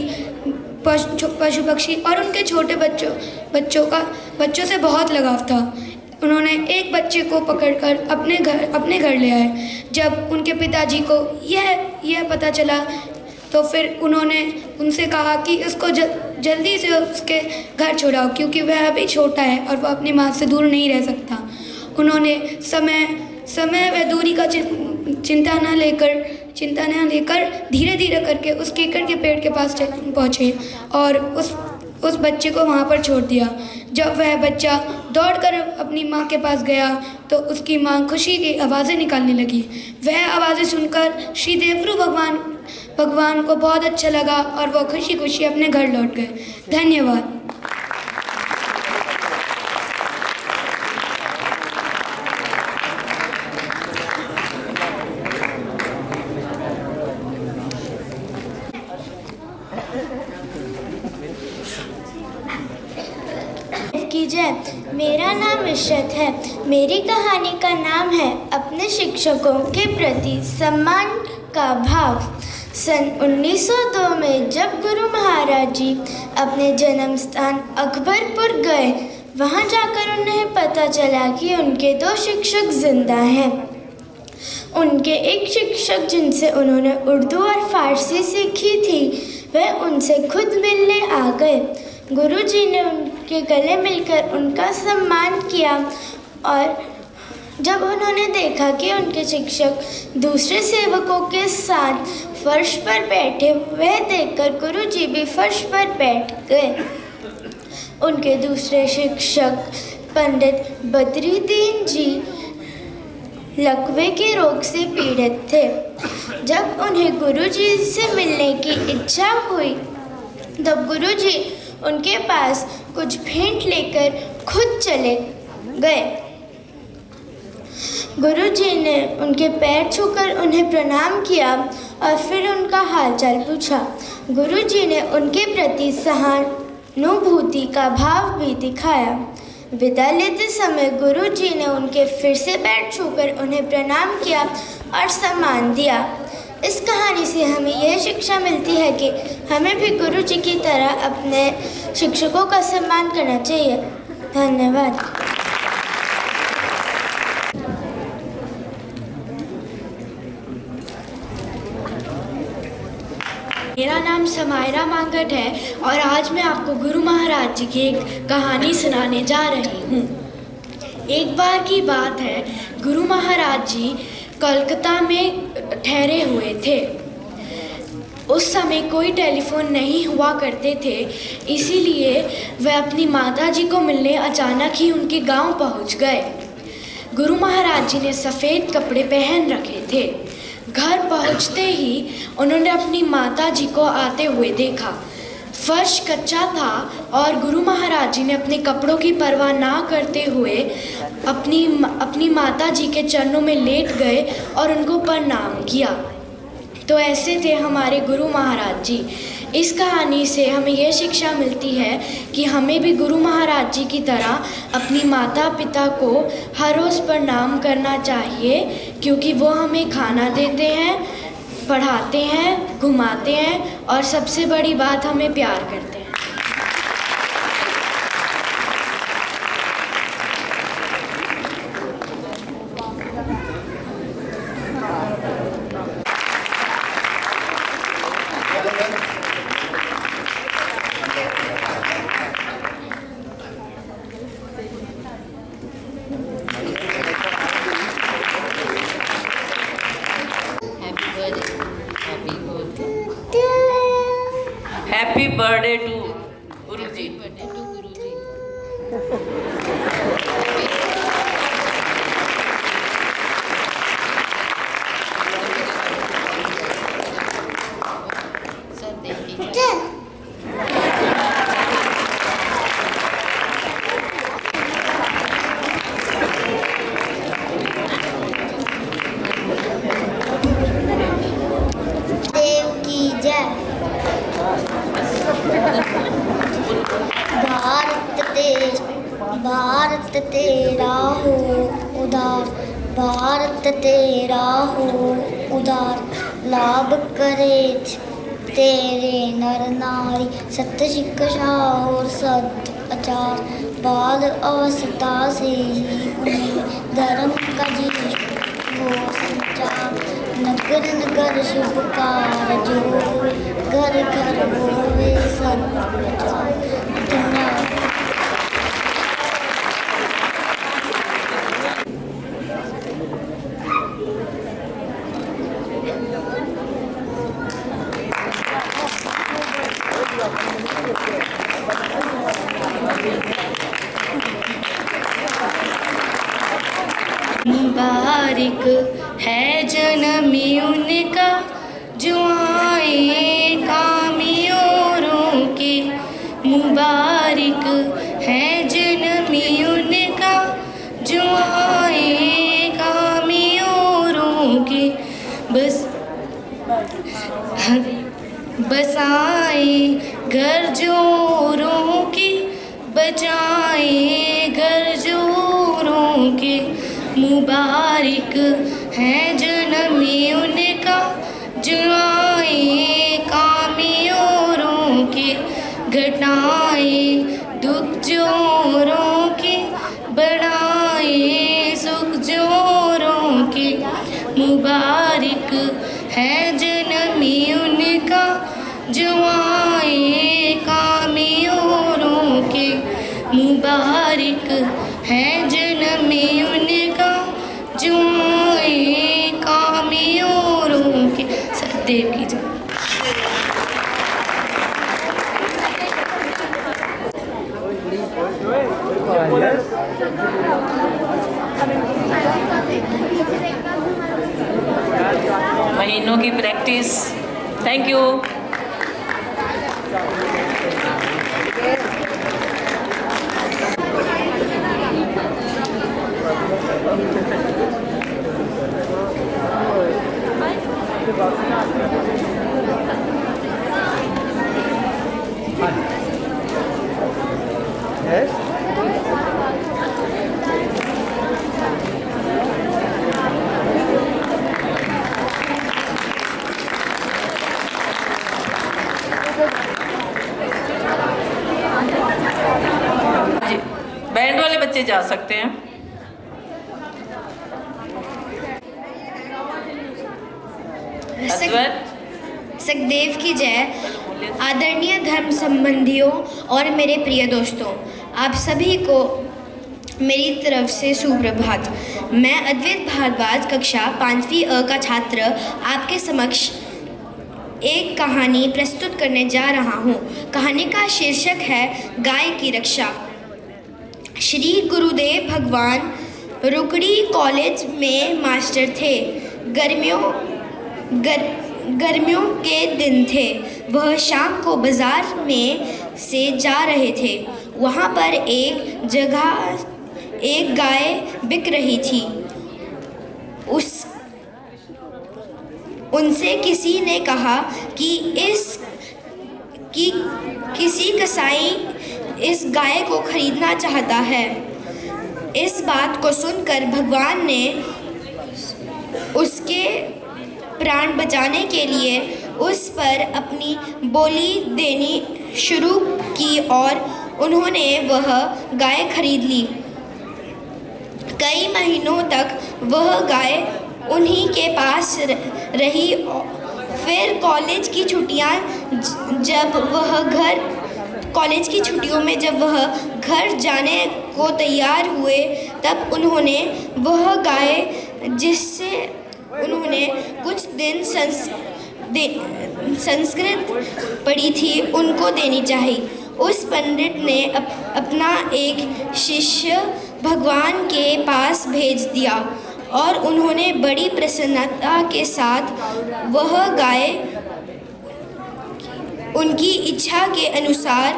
पशु पक्षी और उनके छोटे बच्चों से बहुत लगाव था। उन्होंने एक बच्चे को पकड़कर अपने घर ले आए। जब उनके पिताजी को यह पता चला तो फिर उन्होंने उनसे कहा कि उसको जल्दी से उसके घर छोड़ाओ क्योंकि वह अभी छोटा है और वह अपनी माँ से दूर नहीं रह सकता। उन्होंने समय व दूरी का चिंता न लेकर धीरे धीरे करके उस कीकर के पेड़ के पास पहुँचे और उस बच्चे को वहाँ पर छोड़ दिया। जब वह बच्चा दौड़कर अपनी माँ के पास गया तो उसकी माँ खुशी की आवाज़ें निकालने लगी। वह आवाज़ें सुनकर श्री देवगुरु भगवान को बहुत अच्छा लगा और वह खुशी खुशी अपने घर लौट गए। धन्यवाद। मेरा नाम विश्वत है। मेरी कहानी का नाम है अपने शिक्षकों के प्रति सम्मान का भाव। सन 1902 में जब गुरु महाराज जी अपने जन्म स्थान अकबरपुर गए, वहां जाकर उन्हें पता चला कि उनके 2 शिक्षक जिंदा हैं। उनके एक शिक्षक जिनसे उन्होंने उर्दू और फारसी सीखी थी वह उनसे खुद मिलने आ गए। गुरुजी ने उनके गले मिलकर उनका सम्मान किया और जब उन्होंने देखा कि उनके शिक्षक दूसरे सेवकों के साथ फर्श पर बैठे, वह देखकर गुरुजी भी फर्श पर बैठ गए। उनके दूसरे शिक्षक पंडित बद्रीदीन जी लकवे के रोग से पीड़ित थे। जब उन्हें गुरुजी से मिलने की इच्छा हुई तब गुरुजी उनके पास कुछ भेंट लेकर खुद चले गए। गुरुजी ने उनके पैर छूकर उन्हें प्रणाम किया और फिर उनका हालचाल पूछा। गुरुजी ने उनके प्रति सहानुभूति का भाव भी दिखाया। विदा लेते समय गुरुजी ने उनके फिर से पैर छूकर उन्हें प्रणाम किया और सम्मान दिया। इस कहानी से हमें यह शिक्षा मिलती है कि हमें भी गुरुजी की तरह अपने शिक्षकों का सम्मान करना चाहिए। धन्यवाद। मेरा नाम समायरा मांगट है और आज मैं आपको गुरु महाराज जी की एक कहानी सुनाने जा रही हूँ। एक बार की बात है, गुरु महाराज जी कलकत्ता में ठहरे हुए थे। उस समय कोई टेलीफोन नहीं हुआ करते थे, इसीलिए वह अपनी माता जी को मिलने अचानक ही उनके गांव पहुंच गए। गुरु महाराज जी ने सफ़ेद कपड़े पहन रखे थे। घर पहुंचते ही उन्होंने अपनी माता जी को आते हुए देखा। फर्श कच्चा था और गुरु महाराज जी ने अपने कपड़ों की परवाह ना करते हुए अपनी माता जी के चरणों में लेट गए और उनको प्रणाम किया। तो ऐसे थे हमारे गुरु महाराज जी। इस कहानी से हमें यह शिक्षा मिलती है कि हमें भी गुरु महाराज जी की तरह अपनी माता पिता को हर रोज़ प्रणाम करना चाहिए, क्योंकि वो हमें खाना देते हैं, पढ़ाते हैं, घुमाते हैं और सबसे बड़ी बात हमें प्यार करते हैं। हैप्पी बर्थडे टू गुरुजी। देव की जय। भारत तेरा हो उदार, भारत तेरा हो उदार, लाभ करे तेरे नर नारी, सत्य शिक्षा और सदाचार, बाल अवस्था से ही उन्हें धर्म का जीवन हो संचार, नगर नगर शुभ कार्य होवे, घर घर होवे सत्प्रचार। धन्यवाद। मुबारक है जन्मी उनका जो आए कामी औरों के, मुबारक है जन्मी उनका जो आए कामी औरों के, बसाए घर जोरों के, बचाए घर जोरों के, मुबारक है जन्मी उनका जो आए कामी औरों के, घटाए दुख जोरों के, बढ़ाए सुख जोरों के, मुबारक है जन्मी उनका जो आए कामे औरों के। मुबारक है जन्मी उनका जो आए कामे औरों के। सतदेव की जय। महीनों की प्रैक्टिस। Thank you. Yes? जी, बैंड वाले बच्चे जा सकते हैं। सखदेव की जय। आदरणीय धर्म संबंधियों और मेरे प्रिय दोस्तों, आप सभी को मेरी तरफ से सुप्रभात। मैं अद्वैत भारद्वाज कक्षा 5वीं अ का छात्र आपके समक्ष एक कहानी प्रस्तुत करने जा रहा हूँ। कहानी का शीर्षक है गाय की रक्षा। श्री गुरुदेव भगवान रुकड़ी कॉलेज में मास्टर थे। गर्मियों के दिन थे। वह शाम को बाजार में से जा रहे थे। वहाँ पर एक जगह एक गाय बिक रही थी। उनसे किसी ने कहा कि किसी कसाई इस गाय को खरीदना चाहता है। इस बात को सुनकर भगवान ने उसके प्राण बचाने के लिए उस पर अपनी बोली देनी शुरू की और उन्होंने वह गाय खरीद ली। कई महीनों तक वह गाय उन्हीं के पास रही। फिर कॉलेज की छुट्टियों में जब वह घर जाने को तैयार हुए तब उन्होंने वह गाय जिससे उन्होंने कुछ दिन संस्कृत पढ़ी थी उनको देनी चाहिए। उस पंडित ने अपना एक शिष्य भगवान के पास भेज दिया और उन्होंने बड़ी प्रसन्नता के साथ वह गाय उनकी इच्छा के अनुसार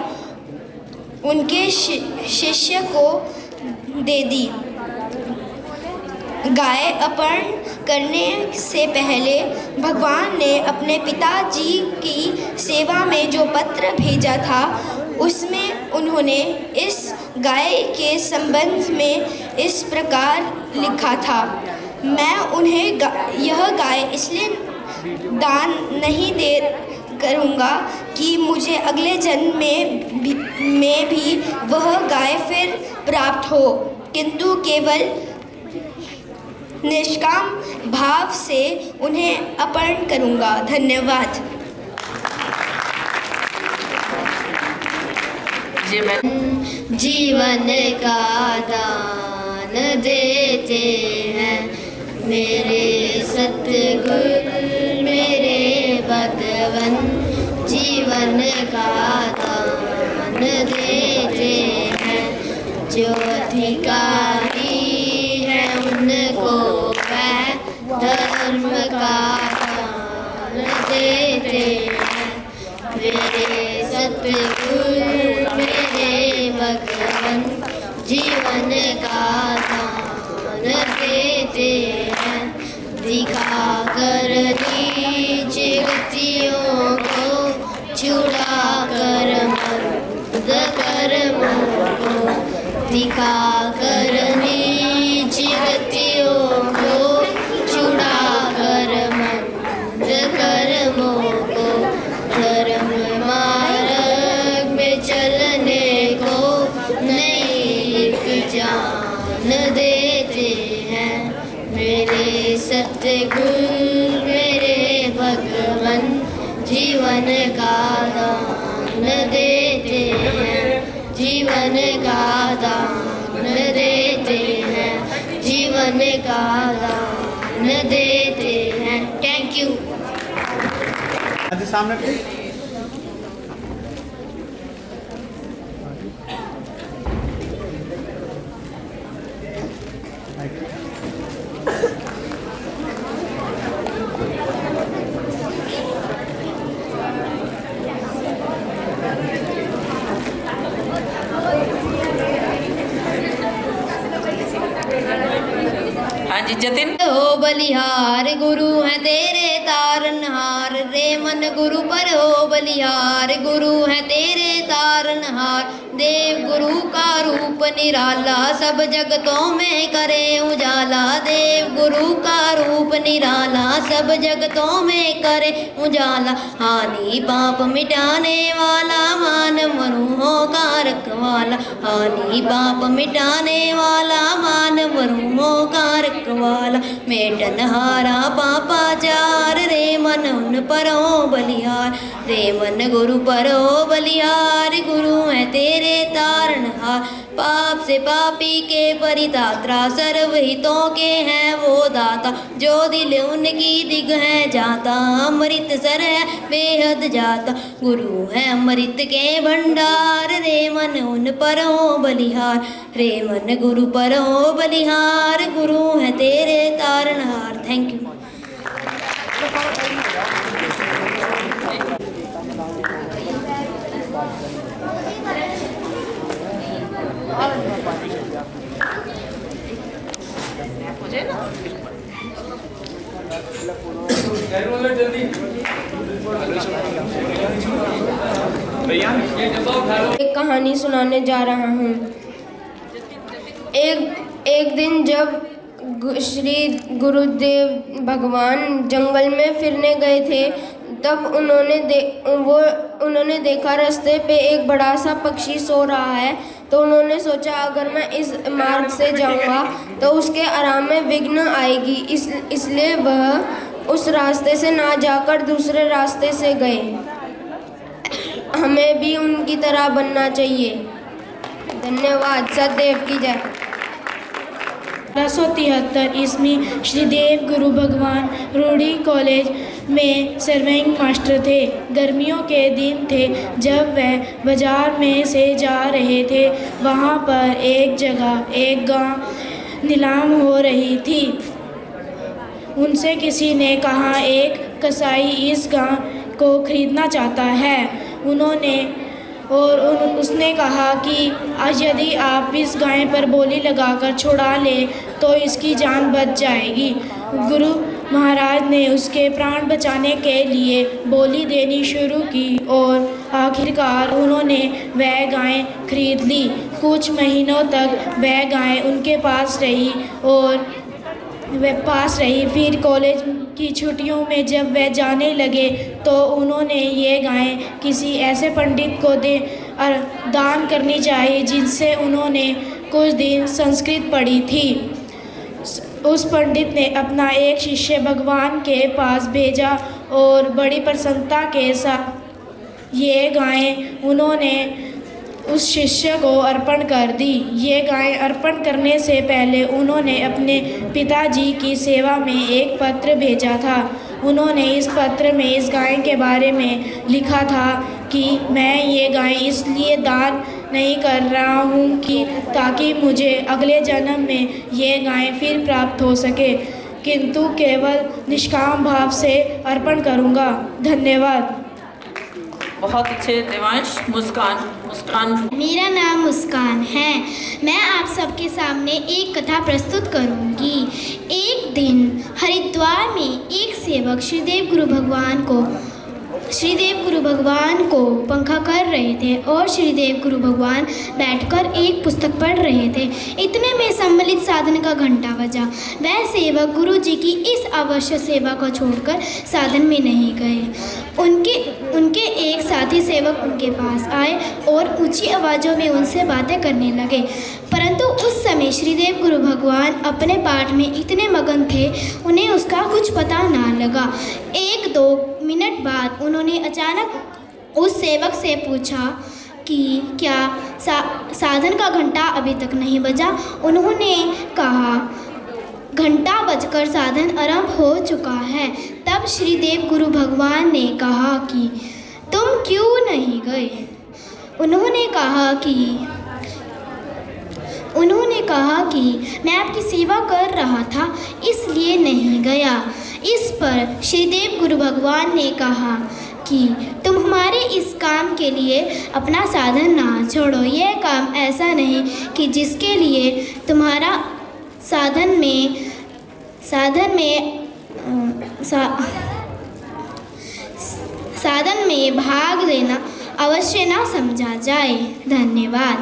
उनके शिष्य को दे दी। गाय अपहरण करने से पहले भगवान ने अपने पिताजी की सेवा में जो पत्र भेजा था उसमें उन्होंने इस गाय के संबंध में इस प्रकार लिखा था। मैं उन्हें यह गाय इसलिए दान नहीं दे करूँगा कि मुझे अगले जन्म में भी वह गाय फिर प्राप्त हो, किंतु केवल निष्काम भाव से उन्हें अर्पण करूँगा। धन्यवाद। जीवन का दान देते हैं मेरे सतगुरु मेरे भगवन। जीवन का दान देते हैं जो अधिकारी है उनको वह धर्म का दान देते हैं मेरे सतगुरु मेरे भगवन। जीवन का दान देते हैं दिखा कर नीच गतियों को छुड़ा कर मंद कर्मों को। दिखा कर नीच गतियों को छुड़ा कर मंद कर्मों को। धर्म मार्ग में चलने को नई जान देते हैं मेरे सतगुरु देते हैं, जीवन का दान देते हैं, जीवन का दान देते हैं। Thank you. हाँ जी, सामने प्लीज। हाँ जी जतिन। हो बलिहार गुरु है तेरे तारनहार, रे मन गुरु पर हो बलिहार, गुरु है तेरे तारनहार। देव गुरु का रूप निराला, सब जगतों में करे उजाला। देव गुरु का रूप निराला, सब जगतों में करे उजाला। हानि पाप मिटाने वाला, मान मरूहों का रखवाला। हानि पाप मिटाने वाला, मान मरूहों का रखवाला। मेटन हारा पापाचार, रे मन उन पर हो बलिहार, रे मन गुरु पर हो बलिहार। गुरु है तेरे तारणहार, पाप से पापी के परितात्रा, सर्वहितों के हैं वो दाता। जो दिल उनकी दिग है जाता, अमृत सर है बेहद जाता। गुरु है अमृत के भंडार, रे मन उन पर हो बलिहार, रे मन गुरु पर हो बलिहार। गुरु है तेरे तारणहार। Thank you. एक कहानी सुनाने जा रहा हूँ। एक दिन जब श्री गुरुदेव भगवान जंगल में फिरने गए थे, तब उन्होंने देखा रास्ते पे एक बड़ा सा पक्षी सो रहा है। तो उन्होंने सोचा अगर मैं इस मार्ग से जाऊंगा तो उसके आराम में विघ्न आएगी, इसलिए वह उस रास्ते से ना जाकर दूसरे रास्ते से गए। हमें भी उनकी तरह बनना चाहिए। धन्यवाद। सदैव की जय। 1873 ईस्वी श्रीदेव गुरु भगवान रूढ़ी कॉलेज में सर्विंग मास्टर थे। गर्मियों के दिन थे जब वह बाजार में से जा रहे थे। वहाँ पर एक जगह एक गाय नीलाम हो रही थी। उनसे किसी ने कहा एक कसाई इस गाय को खरीदना चाहता है। उसने कहा कि आज यदि आप इस गाय पर बोली लगाकर छुड़ा लें तो इसकी जान बच जाएगी। गुरु महाराज ने उसके प्राण बचाने के लिए बोली देनी शुरू की और आखिरकार उन्होंने वह गाय खरीद ली। कुछ महीनों तक वह गाय उनके पास रही और फिर कॉलेज की छुट्टियों में जब वह जाने लगे तो उन्होंने ये गाय किसी ऐसे पंडित को दान करनी चाहिए जिनसे उन्होंने कुछ दिन संस्कृत पढ़ी थी। उस पंडित ने अपना एक शिष्य भगवान के पास भेजा और बड़ी प्रसन्नता के साथ ये गाय उन्होंने उस शिष्य को अर्पण कर दी। ये गाय अर्पण करने से पहले उन्होंने अपने पिताजी की सेवा में एक पत्र भेजा था। उन्होंने इस पत्र में इस गाय के बारे में लिखा था कि मैं ये गाय इसलिए दान नहीं कर रहा हूँ कि ताकि मुझे अगले जन्म में ये गाय फिर प्राप्त हो सके, किंतु केवल निष्काम भाव से अर्पण करूँगा। धन्यवाद। बहुत अच्छे देवांश। मुस्कान। मेरा नाम मुस्कान है। मैं आप सबके सामने एक कथा प्रस्तुत करूंगी। एक दिन हरिद्वार में एक सेवक श्रीदेव गुरु भगवान को पंखा कर रहे थे और श्रीदेव गुरु भगवान बैठकर एक पुस्तक पढ़ रहे थे। इतने में सम्मिलित साधन का घंटा बजा। वह सेवक गुरु जी की इस अवश्य सेवा को छोड़कर साधन में नहीं गए। उनके एक साथी सेवक उनके पास आए और ऊंची आवाज़ों में उनसे बातें करने लगे, परंतु उस समय श्रीदेव गुरु भगवान अपने पाठ में इतने मगन थे उन्हें उसका कुछ पता ना लगा। 1-2 मिनट बाद उन्होंने अचानक उस सेवक से पूछा कि क्या साधन का घंटा अभी तक नहीं बजा। उन्होंने कहा, घंटा बजकर साधन आरंभ हो चुका है। तब श्री देव गुरु भगवान ने कहा कि तुम क्यों नहीं गए। उन्होंने कहा कि मैं आपकी सेवा कर रहा था इसलिए नहीं गया। इस पर श्री देव गुरु भगवान ने कहा कि तुम हमारे इस काम के लिए अपना साधन ना छोड़ो। यह काम ऐसा नहीं कि जिसके लिए तुम्हारा साधन में भाग लेना अवश्य ना समझा जाए। धन्यवाद।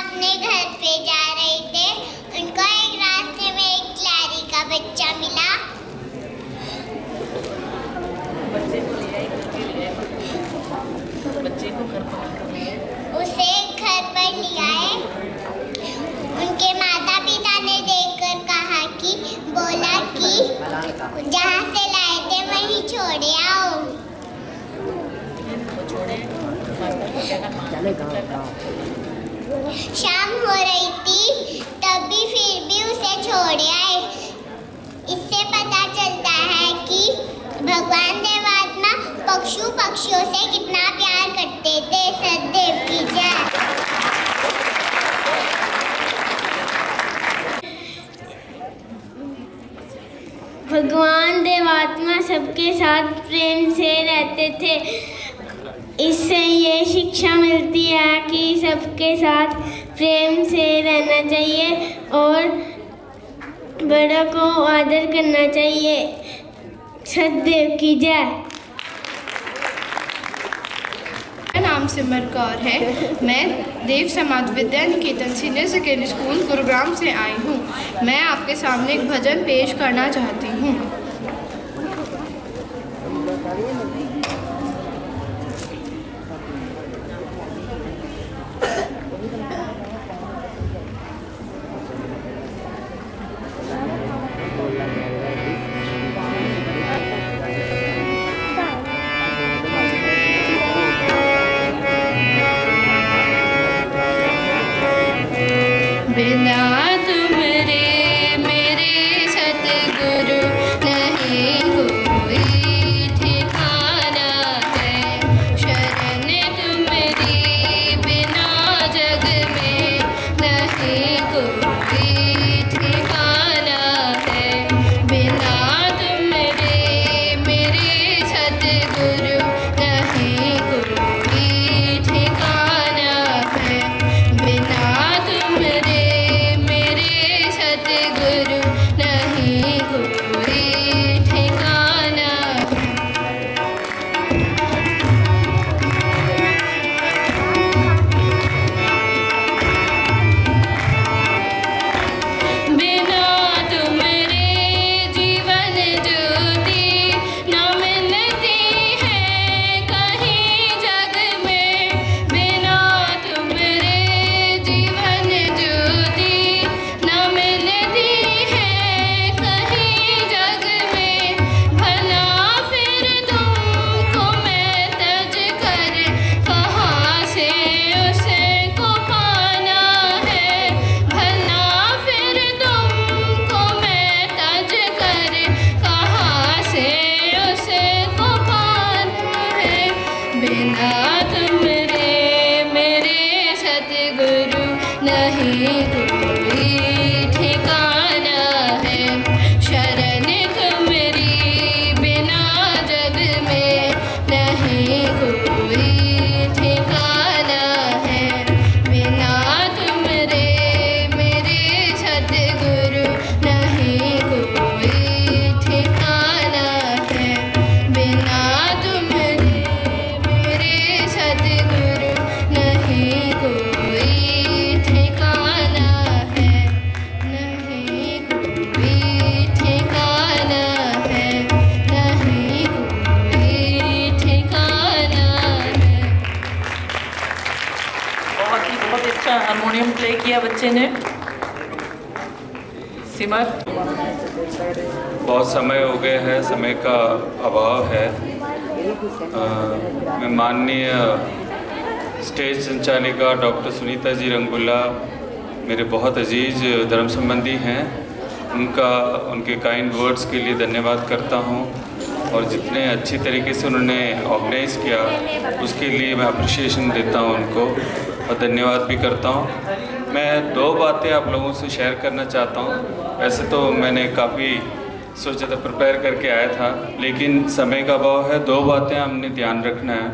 अपने घर पे जा रहे थे, उनको एक रास्ते में एक क्लारी का बच्चा मिला। उसे घर पर ले आए। उनके माता पिता ने देखकर कहा कि बोला कि जहाँ से लाए थे वहीं छोड़े आओ। शाम हो रही थी तब भी फिर भी उसे छोड़े आए। इससे पता चलता है कि भगवान देवात्मा पक्षियों से कितना प्यार करते थे। सतदेव की जय। भगवान देवात्मा सबके साथ प्रेम से रहते थे। इससे ये शिक्षा मिलती है कि सबके साथ प्रेम से रहना चाहिए और बड़ों को आदर करना चाहिए। सतदेव की जय। मेरा नाम सिमर कौर है। मैं देव समाज Vidya Niketan senior secondary school Gurugram से आई हूँ। मैं आपके सामने एक भजन पेश करना चाहती हूँ। बिना तुमरे मेरे सतगुरु नहीं कोई ठिकाना है। शरण तुम्हारी बिना जग में नहीं कोई ठिकाना है। बिना तुमरे मेरे सतगुरु नहीं कोई ठिकाना है। बिना तुमरे सतगुरु नहीं कोई ठिकाना बिना तुमरे जीवन ज्योति न मिलती है कहीं जग में। बिना तुमरे जीवन ज्योति न मिलती है कहीं जग में। भला फिर तुमको मैं तज कर कहाँ से उसको पाना है। भला फिर तुमको मैं तज कर कहाँ से उसको पाना है। बिना तुमरे मेरे सतगुरु नहीं कोई ठिकाना है। शरण तुम्हारी बिना जग में नहीं कोई ठिकाना है। बिना तुमरे मेरे सतगुरु नहीं कोई ठिकाना है। बिना तुमरे मेरे सतगुरु नहीं कोई ठिकाना है। नहीं कोई ठिकाना है। नहीं कोई ठिकाना है। बहुत अच्छा हारमोनियम प्ले किया बच्चे ने। सिमर बहुत समय हो गया है, समय का अभाव है। मैं माननीय स्टेज संचालिका डॉक्टर सुनीता जी रंगुल्ला मेरे बहुत अजीज धर्म संबंधी हैं, उनके काइंड वर्ड्स के लिए धन्यवाद करता हूं, और जितने अच्छी तरीके से उन्होंने ऑर्गेनाइज़ किया उसके लिए मैं अप्रिशिएशन देता हूं उनको और धन्यवाद भी करता हूं। मैं 2 बातें आप लोगों से शेयर करना चाहता हूं। वैसे तो मैंने काफ़ी सोचा था, प्रिपेयर करके आया था, लेकिन समय का अभाव है। 2 बातें हमने ध्यान रखना है।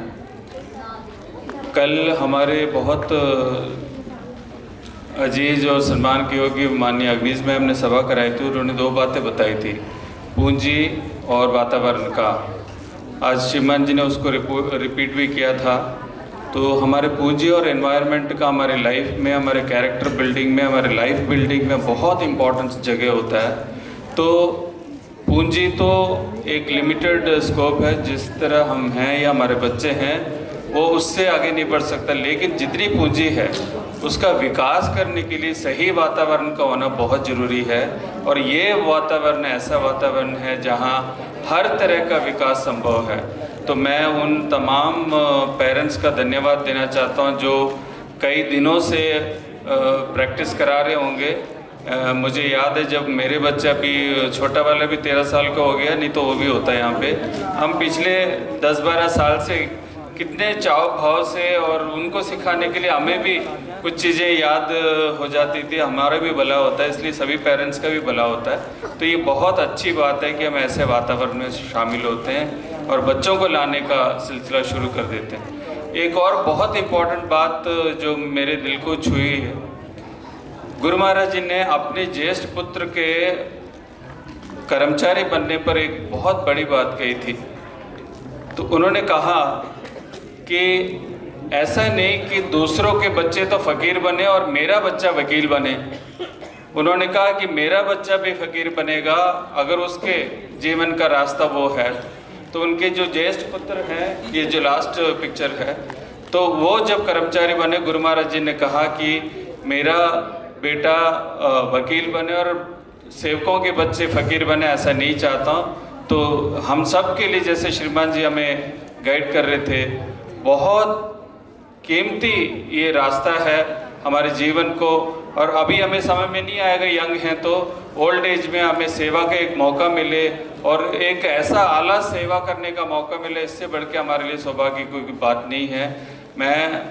कल हमारे बहुत अजीज और सम्मान की होगी माननीय अग्निज मैम ने सभा कराई थी, उन्होंने 2 बातें बताई थी, पूंजी और वातावरण का। आज श्रीमान जी ने उसको रिपीट भी किया था। तो हमारे पूंजी और एनवायरनमेंट का हमारे लाइफ में, हमारे कैरेक्टर बिल्डिंग में, हमारे लाइफ बिल्डिंग में बहुत इम्पोर्टेंट जगह होता है। तो पूंजी तो एक लिमिटेड स्कोप है, जिस तरह हम हैं या हमारे बच्चे हैं वो उससे आगे नहीं बढ़ सकता, लेकिन जितनी पूंजी है उसका विकास करने के लिए सही वातावरण का होना बहुत ज़रूरी है। और ये वातावरण ऐसा वातावरण है जहाँ हर तरह का विकास संभव है। तो मैं उन तमाम पेरेंट्स का धन्यवाद देना चाहता हूँ जो कई दिनों से प्रैक्टिस करा रहे होंगे। मुझे याद है जब मेरे बच्चा भी, छोटा वाला भी 13 साल का हो गया, नहीं तो वो भी होता है यहाँ पे। हम पिछले 10-12 साल से कितने चाव भाव से, और उनको सिखाने के लिए हमें भी कुछ चीज़ें याद हो जाती थी, हमारा भी भला होता है, इसलिए सभी पेरेंट्स का भी भला होता है। तो ये बहुत अच्छी बात है कि हम ऐसे वातावरण में शामिल होते हैं और बच्चों को लाने का सिलसिला शुरू कर देते हैं। एक और बहुत इम्पोर्टेंट बात जो मेरे दिल को छुई है, गुरु महाराज जी ने अपने ज्येष्ठ पुत्र के कर्मचारी बनने पर एक बहुत बड़ी बात कही थी। तो उन्होंने कहा कि ऐसा नहीं कि दूसरों के बच्चे तो फ़कीर बने और मेरा बच्चा वकील बने। उन्होंने कहा कि मेरा बच्चा भी फ़कीर बनेगा अगर उसके जीवन का रास्ता वो है। तो उनके जो ज्येष्ठ पुत्र हैं, ये जो लास्ट पिक्चर है, तो वो जब कर्मचारी बने, गुरु महाराज जी ने कहा कि मेरा बेटा वकील बने और सेवकों के बच्चे फ़कीर बने, ऐसा नहीं चाहता हूँ। तो हम सब के लिए, जैसे श्रीमान जी हमें गाइड कर रहे थे, बहुत कीमती ये रास्ता है हमारे जीवन को। और अभी हमें समझ में नहीं आएगा, यंग हैं तो ओल्ड एज में हमें सेवा का एक मौका मिले और एक ऐसा आला सेवा करने का मौका मिले, इससे बढ़ के हमारे लिए सौभाग्य की कोई बात नहीं है। मैं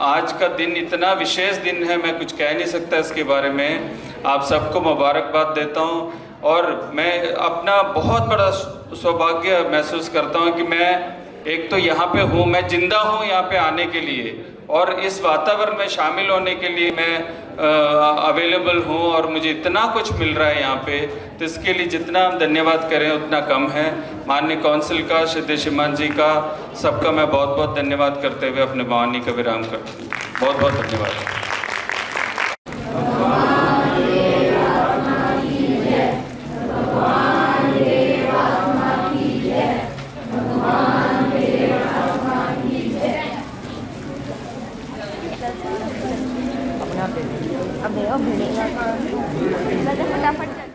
आज का दिन इतना विशेष दिन है, मैं कुछ कह नहीं सकता इसके बारे में। आप सबको मुबारकबाद देता हूँ और मैं अपना बहुत बड़ा सौभाग्य महसूस करता हूँ कि मैं एक तो यहाँ पे हूँ, मैं जिंदा हूँ यहाँ पे आने के लिए, और इस वातावरण में शामिल होने के लिए मैं अवेलेबल हूँ और मुझे इतना कुछ मिल रहा है यहाँ पे। तो इसके लिए जितना हम धन्यवाद करें उतना कम है। माननीय काउंसिल का, श्री श्रीमान जी का, सबका मैं बहुत बहुत धन्यवाद करते हुए अपने वाणी का विराम करता हूँ। बहुत बहुत धन्यवाद। अब फटाफट